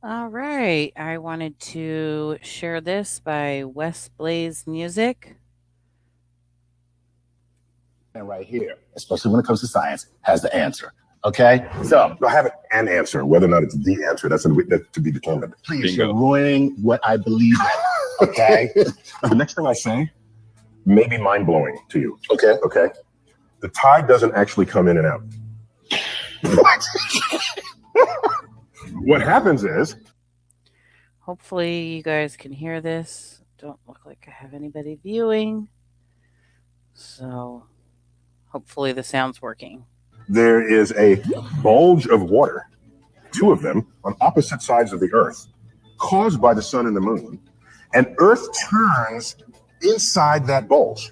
All right. I wanted to share this by West Blaze Music. And right here, especially when it comes to science, has the answer. Okay, so I have an answer. Whether or not it's the answer, that's to be determined. please, you're ruining what I believe in. Okay. The next thing I say may be mind blowing to you. Okay. Okay. The tide doesn't actually come in and out. What? What happens is, Hopefully, you guys can hear this. Don't look like I have anybody viewing. So, hopefully, the sound's working. there is a bulge of water, two of them on opposite sides of the Earth, caused by the sun and the moon, and Earth turns inside that bulge.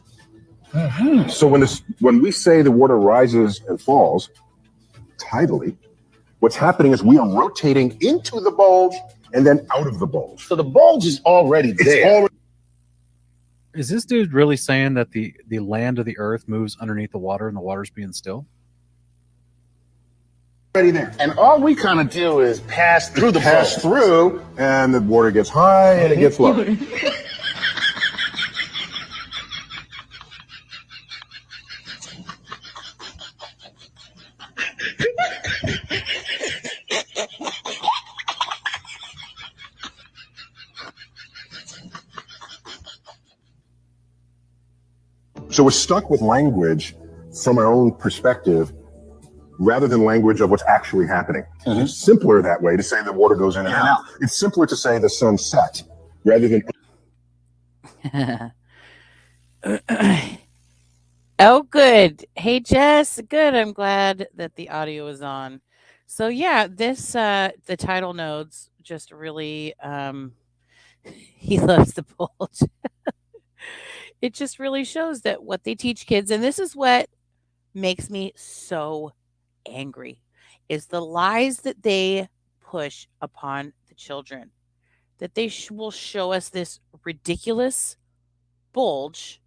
So when we say the water rises and falls tidally, what's happening is we are rotating into the bulge and then out of the bulge. So the bulge is already there. Is this dude really saying that the land of the earth moves underneath the water and the water's being still? Already there. And all we kind of do is pass through the Pass bulge. through, and the water gets high and it gets low. So we're stuck with language from our own perspective rather than language of what's actually happening. It's simpler that way to say the water goes in and out. It's simpler to say the sun set rather than. Oh, good. Hey, Jess. Good. I'm glad that the audio is on. So, yeah, this, the tidal nodes just really, he loves the bulge. It just really shows that what they teach kids, and this is what makes me so angry, is the lies that they push upon the children. That they will show us this ridiculous bulge,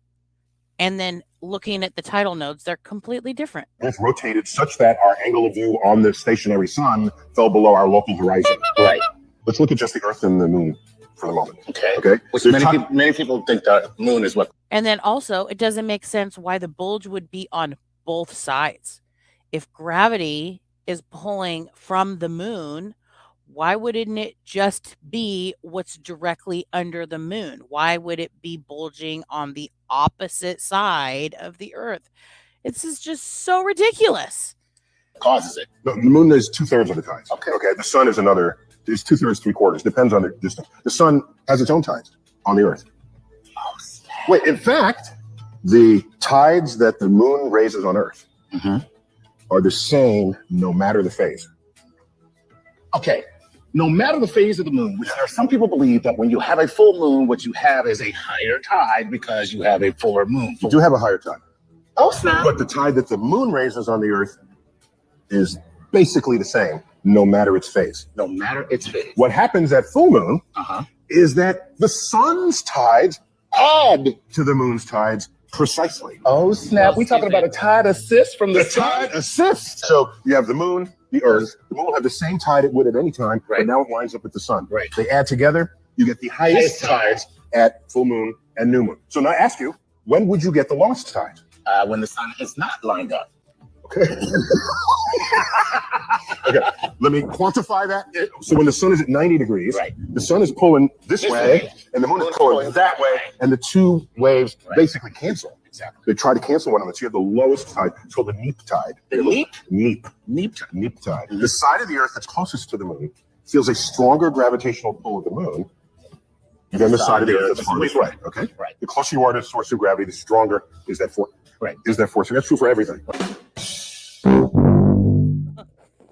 and then looking at the tidal nodes, they're completely different. It's rotated such that our angle of view on the stationary sun fell below our local horizon. Right. Let's look at just the Earth and the moon for the moment. Okay. Okay. Which There's many people think the moon is what. And then also, it doesn't make sense why the bulge would be on both sides. If gravity is pulling from the moon, why wouldn't it just be what's directly under the moon? Why would it be bulging on the opposite side of the Earth? This is just so ridiculous. Causes it. The moon is 2/3 of the tides. Okay. Okay. The sun is another. It's 2/3, 3/4. Depends on the distance. The sun has its own tides on the Earth. Oh, Wait, in fact, the tides that the moon raises on Earth are the same no matter the phase. okay. No matter the phase of the moon, which there are some people believe that when you have a full moon, what you have is a higher tide because you have a fuller moon. You do have a higher tide, Oh, snap. but the tide that the moon raises on the Earth is basically the same no matter its phase. No matter its phase. What happens at full moon Uh-huh. is that the sun's tides add to the moon's tides precisely. Oh, snap. We're talking about a tide assist from the The tide assists. So you have the moon, the Earth. The moon will have the same tide it would at any time, Right. but now it lines up with the sun. Right. They add together, you get the highest tides at full moon and new moon. So now I ask you, when would you get the lowest tide? When the sun is not lined up. Okay. Okay. Let me quantify that. So when the sun is at 90 degrees, Right. the sun is pulling this This way, way, and the moon is pulling that way, and the two waves Right. basically cancel. Exactly. They try to cancel one another. So you have the lowest tide. It's called the neap tide. The neap? Neap. Neap tide. Neap tide. The side of the Earth that's closest to the moon feels a stronger gravitational pull of the moon than the side of the Earth that's farthest away. Okay. Right. The closer you are to the source of gravity, the stronger is that force. Right. Is that force? And that's true for everything.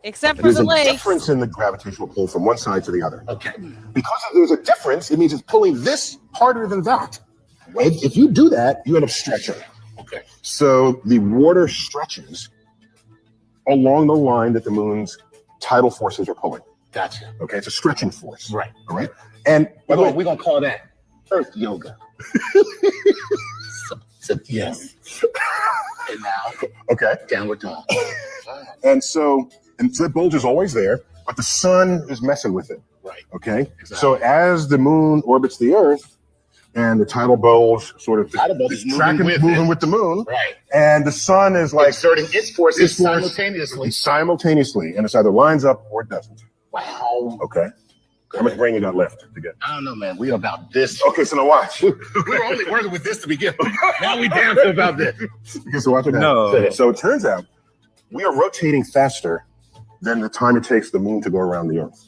Except for There's the a legs. difference in the gravitational pull from one side to the other. Okay. Because there's a difference, it means it's pulling this harder than that. If you do that, you end up stretching. Okay. So the water stretches along the line that the moon's tidal forces are pulling. Gotcha. Okay, it's a stretching force. Right. All right. And by the way, We're going to call that Earth Yoga. so, yes. And now, okay. downward dog. And so that bulge is always there, but the sun is messing with it. Right. Right. Okay. Exactly. So as the moon orbits the Earth, and the tidal bulge sort of Tidal bulge is moving moving with the moon, right, and the sun is like exerting its forces simultaneously. Simultaneously, and it either lines up or it doesn't. Wow. Okay. How much brain you got left to get? I don't know, man. We about this. Okay, so now watch. We were only working with this to begin with. Now we damn sure about this. Okay, so watch it now. No. So it turns out we are rotating faster than the time it takes the moon to go around the Earth.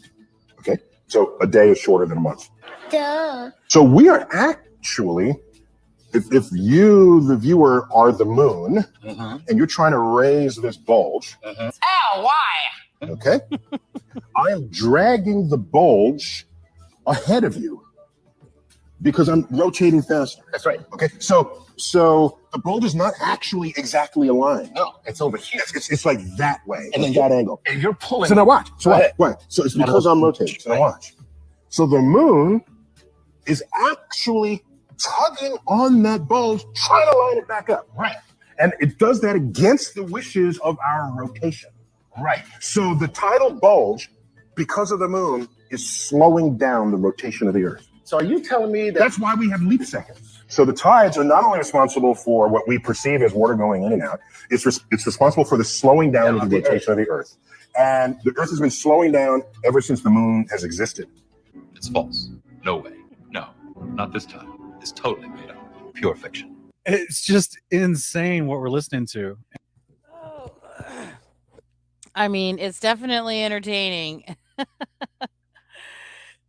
Okay, so a day is shorter than a month. Duh. So we are actually, if you, the viewer, are the moon, and you're trying to raise this bulge, Ow, why? okay, I am dragging the bulge ahead of you because I'm rotating faster. That's right. Okay, so the bulge is not actually exactly aligned. No, it's over here. It's like that way, And then that angle. And you're pulling. So now watch. So Go watch. ahead. Watch. So it's because I'm rotating. So now watch. So the moon is actually tugging on that bulge, trying to line it back up. Right. And it does that against the wishes of our rotation. Right. So the tidal bulge, because of the moon, is slowing down the rotation of the Earth. So are you telling me that? That's why we have leap seconds. So the tides are not only responsible for what we perceive as water going in and out, it's responsible for the slowing down of the rotation of the Earth. And the Earth has been slowing down ever since the moon has existed. It's false. No way. No, not this time. It's totally made up. Pure fiction. It's just insane what we're listening to. I mean, it's definitely entertaining.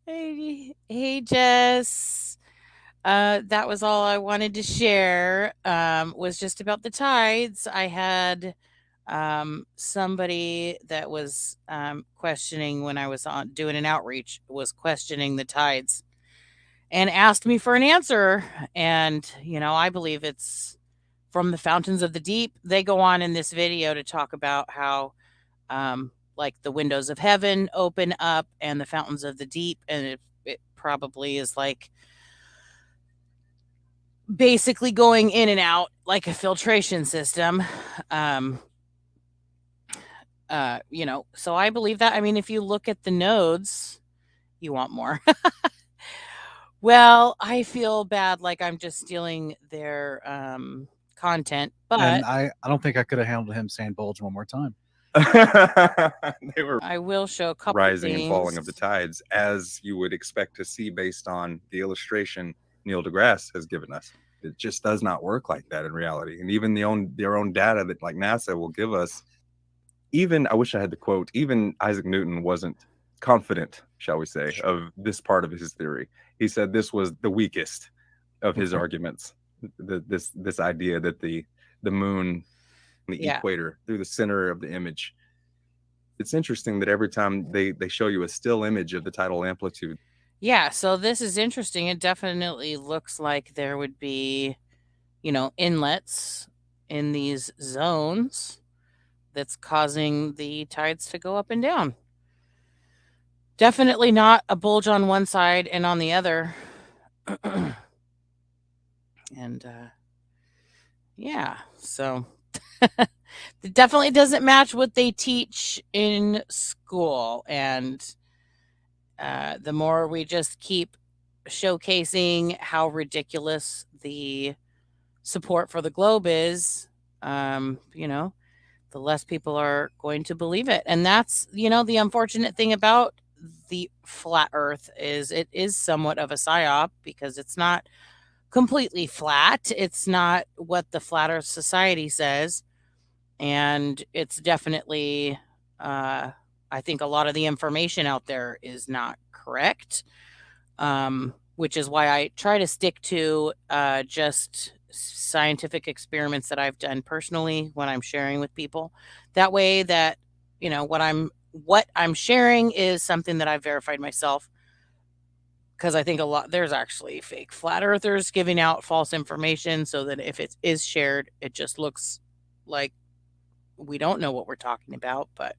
Hey, Jess. That was all I wanted to share. Was just about the tides. I had somebody that was questioning when I was on doing an outreach, was questioning the tides and asked me for an answer. And, I believe it's from the fountains of the deep. They go on in this video to talk about how like the windows of heaven open up and the fountains of the deep, and it probably is like basically going in and out like a filtration system. So I believe that. I mean, if you look at the nodes, you want more. Well, I feel bad, like I'm just stealing their content, but And I don't think I could have handled him saying bulge one more time. They were I will show a couple rising and falling things. of the tides, as you would expect to see based on the illustration Neil deGrasse has given us. It just does not work like that in reality. And even their own data that like NASA will give us, even, I wish I had the quote, even Isaac Newton wasn't confident, shall we say, of this part of his theory. He said this was the weakest of his arguments. This idea that the moon, the equator, through the center of the image. It's interesting that every time they show you a still image of the tidal amplitude. Yeah, so this is interesting. It definitely looks like there would be, inlets in these zones that's causing the tides to go up and down. Definitely not a bulge on one side and on the other. And yeah, so it definitely doesn't match what they teach in school. And the more we just keep showcasing how ridiculous the support for the globe is, the less people are going to believe it. And that's, the unfortunate thing about the flat earth is it is somewhat of a psyop, because it's not completely flat. It's not what the Flat Earth Society says. And it's definitely, I think a lot of the information out there is not correct, which is why I try to stick to just scientific experiments that I've done personally when I'm sharing with people. That way that, what I'm sharing is something that I've verified myself. Because I think there's actually fake flat earthers giving out false information, so that if it is shared, it just looks like we don't know what we're talking about. But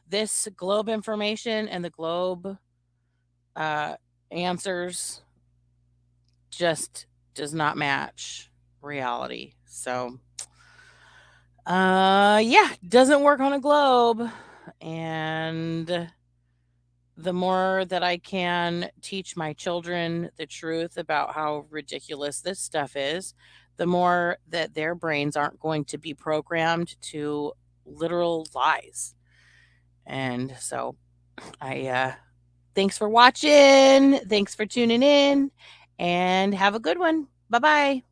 this globe information and the globe answers just does not match reality. So Yeah, doesn't work on a globe. And the more that I can teach my children the truth about how ridiculous this stuff is, the more that their brains aren't going to be programmed to literal lies. And so I thanks for watching. Thanks for tuning in and have a good one. Bye-bye.